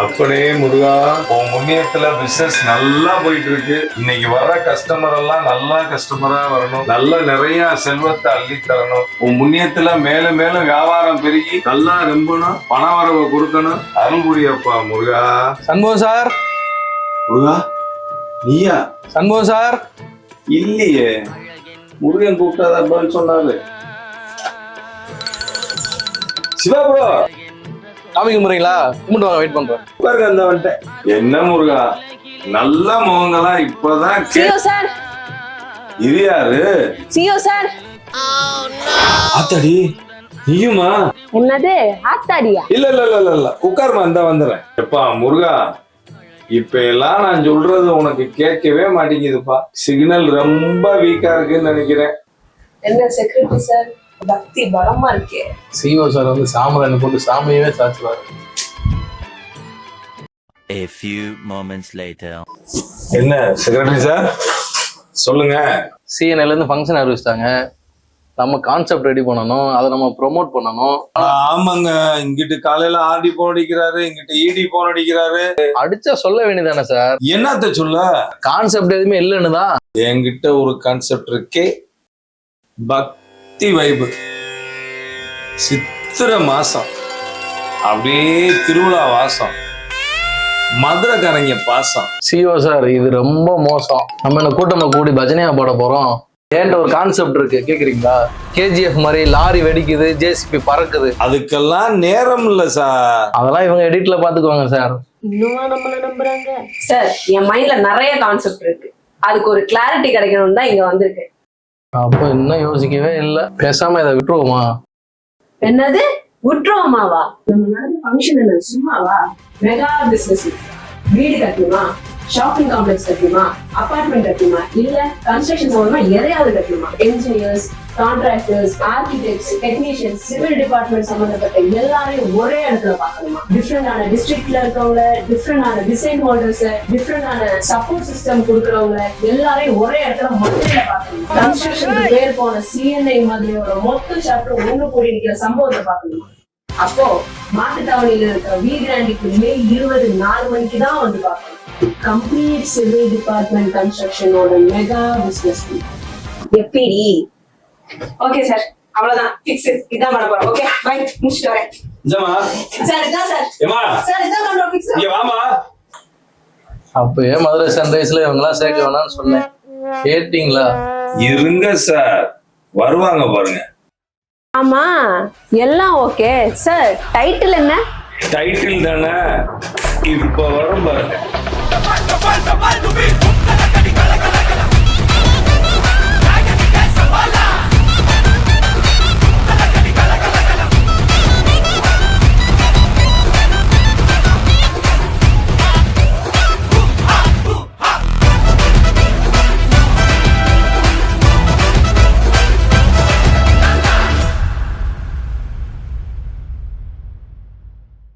அப்பனே முருகா, உன் முன்னியத்துல பிசினஸ் நல்லா போயிட்டு இருக்கு. இன்னைக்கு வர்ற கஸ்டமர் எல்லாம் நல்லா கஸ்டமரா வரணும், நல்ல நிறைய செல்வத்தை அள்ளி தரணும். உன் முன்னியத்துல மேல மேல வியாபாரம் பெருகி நல்லா ரொம்பணும், பண வரவை கொடுக்கணும். அருள் புரியப்பா முருகா. சண்முகம் சார். முருகா நீயா? சண்முகம் சார் இல்லையே, முருகன் கூப்பிட்டாத பதில் சொன்னாரு. சிவா ப்ரோ, சாமி கும்பிடுறீங்களா? கும்பிட்டு வாங்க, வெயிட் பண்றேன். பாருங்க அந்த வந்துட்டேன். என்ன முருகா, நல்ல முகங்களா இப்பதான். CO sir. இது யாரு? CO sir. ஆத்தாடி, நீயுமா? என்னது ஆத்தாடியா? இல்ல இல்ல இல்ல இல்ல, உட்காருமா, இந்த வந்துடுறேன். எப்பா முருகா, இப்ப எல்லாம் நான் சொல்றது உனக்கு கேட்கவே மாட்டேங்குதுப்பா. சிக்னல் ரொம்ப வீக்கா இருக்குன்னு நினைக்கிறேன். என்ன செக்ரட்டரி சார், பக்தி பலமா இருக்கே. சிஓ சார் வந்து சாம்பிராணி போட்டு சாமியவே சாச்சுவாரு. A few moments later. என்ன செக்ரட்டரி சார் சொல்லுங்க. சிஎன்எல்ல இருந்து ஃபங்க்ஷன் அறிவிச்சிட்டாங்க. நம்ம கான்செப்ட் ரெடி பண்ணணும், அதை நம்ம ப்ரொமோட் பண்ணணும். ஆமாங்க, இங்கிட்டு காலையில ஆர்டி போன் அடிக்கிறாரு, இங்கிட்டு இடி போன் அடிக்கிறாரு. அடிச்சா சொல்ல வேண்டியதானே சார்? என்னத்த சொல்ல, கான்செப்ட் எதுவுமே இல்லைன்னு தான். என்கிட்ட ஒரு கான்செப்ட் இருக்கே, பக்தி வைபு. சித்திரை மாசம் அப்படியே திருவிழா வாசம், மதுரைக்காரங்க பாசம். சிஓ சார், இது ரொம்ப மோசம். நம்ம என்ன கூட்டமா கூடி பஜனையா போட போறோம். ஏன்ட்ட ஒரு கான்செப்ட் இருக்கு, கேக்குறீங்களா? கேஜிஎஃப் மாதிரி லாரி வெடிக்குது, ஜேசிபி பறக்குது. அதுக்கெல்லாம் நேரம் இல்ல சார். அதெல்லாம் இவங்க எடிட்ல பாத்துக்குவாங்க சார். இன்னுமா நம்மள நம்புறாங்க? சார், என் மைண்ட்ல நிறைய கான்செப்ட் இருக்கு, அதுக்கு ஒரு கிளாரிட்டி கிடைக்கணும்னு தான் இங்க வந்திருக்கேன். அப்போ இன்னும் யோசிக்கவே இல்லை, பேசாம இதை விட்டுருவோமா? என்னது விட்டுருவோமாவா? நம்ம நடந்த ஃபங்க்ஷன் என்ன சும்மாவா? Mega business. வீடு கட்டணுமா, ஷாப்பிங் காம்ப்ளெக்ஸ் கட்டணுமா, அபார்ட்மெண்ட் கட்டணுமா, இல்ல கன்ஸ்ட்ரக்ஷன் சம்பந்தமா எதையாவது கட்டணுமா? Engineers, contractors, architects, technicians, civil department சம்பந்தப்பட்ட எல்லாரையும் ஒரே இடத்துல பார்க்கணுமா? டிஃப்ரெண்டான டிஸ்ட்ரிக்ட்ல இருக்கவங்க, டிஃப்ரெண்டான டிசைன் ஹோல்டர்ஸ், டிஃப்ரெண்டான சப்போர்ட் சிஸ்டம் கொடுக்கறவங்க எல்லாரையும் ஒரே இடத்துல மொத்தத்துல பார்க்கணுமா? கன்ஸ்ட்ரக்ஷன் பேர் போன சிஎன்ஐ மாதிரியோட மொத்த சாப்டர் ஒண்ணு கூடி நிக்கிற சம்பவத்தை பார்க்கணுமா? அப்போ மாட்டுத்தாவணியில இருக்கிற வீராண்டிக்கு மே 20 4 மணிக்கு தான் வந்து பார்க்கணும். கம்ப்ளீட் சிவில் டிபார்ட்மெண்ட் கன்ஸ்ட்ரக்ஷனோட மெகா பிசினஸ். எப்படி? ஓகே சார், அவ்வளவுதான், ஃபிக்ஸ். இதான் பண்ண போறோம். ஓகே பை, முடிச்சிட்டு வரேன். சார் இதான் சார். ஏமா சார் இதான் பண்றோம், ஃபிக்ஸ். இங்க வாமா. அப்பயே மதுரை சன்ரைஸ்ல இவங்கெல்லாம் சேர்க்க வேணாம்னு சொன்னேன், கேட்டீங்களா? இருங்க சார், வருவாங்க பாருங்க. ஆமா, எல்லாம் ஓகே சார். டைட்டில் என்ன? டைட்டில் தானே இப்ப வரும் பாருங்க.